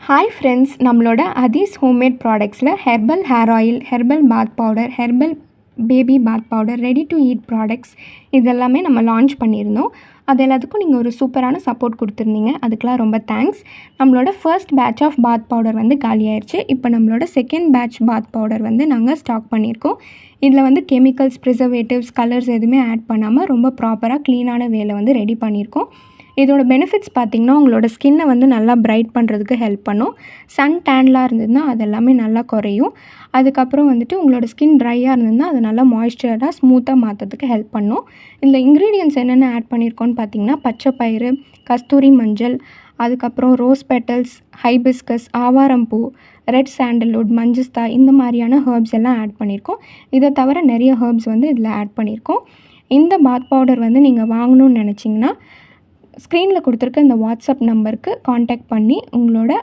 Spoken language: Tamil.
ஹாய் ஃப்ரெண்ட்ஸ், நம்மளோட அதீஸ் ஹோம்மேட் ப்ராடக்ட்ஸில் herbal hair oil, herbal bath powder, herbal baby bath powder, ready to eat products இதெல்லாமே நம்ம லான்ச் பண்ணியிருந்தோம். அது எல்லாத்துக்கும் நீங்கள் ஒரு சூப்பரான சப்போர்ட் கொடுத்துருந்தீங்க. அதுக்கெலாம் ரொம்ப தேங்க்ஸ். நம்மளோட first batch of bath powder வந்து காலியாயிருச்சு. இப்போ நம்மளோட செகண்ட் பேட்ச் பாத் பவுடர் வந்து நாங்கள் ஸ்டாக் பண்ணியிருக்கோம். இதில் வந்து கெமிக்கல்ஸ், ப்ரிசர்வேட்டிவ்ஸ், கலர்ஸ் எதுவுமே ஆட் பண்ணாமல் ரொம்ப ப்ராப்பராக க்ளீனான வேலை வந்து ரெடி பண்ணியிருக்கோம். இதோட பெனிஃபிட்ஸ் பார்த்திங்கன்னா, உங்களோட ஸ்கின்னை வந்து நல்லா பிரைட் பண்ணுறதுக்கு ஹெல்ப் பண்ணும். சன் டேன்லாம் இருந்ததுன்னா அது எல்லாமே நல்லா குறையும். அதுக்கப்புறம் வந்துட்டு உங்களோட ஸ்கின் ட்ரையாக இருந்ததுன்னா அது நல்லா மாய்ஸ்சராக ஸ்மூத்தாக மாற்றுறதுக்கு ஹெல்ப் பண்ணும். இதில் இன்க்ரீடியன்ட்ஸ் என்னென்ன ஆட் பண்ணியிருக்கோன்னு பார்த்திங்கன்னா, பச்சை பயிறு, கஸ்தூரி மஞ்சள், அதுக்கப்புறம் ரோஸ் பெட்டல்ஸ், ஹைபிஸ்கஸ், ஆவாரம்பூ, ரெட் சாண்டல்வுட், மஞ்சஸ்தா இந்த மாதிரியான ஹெர்ப்ஸ் எல்லாம் ஆட் பண்ணியிருக்கோம். இதை தவிர நிறைய ஹெர்ப்ஸ் வந்து இதில் ஆட் பண்ணியிருக்கோம். இந்த பாத் பவுடர் வந்து நீங்கள் வாங்கணும்னு நினச்சிங்கன்னா, ஸ்க்ரீனில் கொடுத்துருக்க இந்த வாட்ஸ்அப் நம்பருக்கு காண்டாக்ட் பண்ணி உங்களோட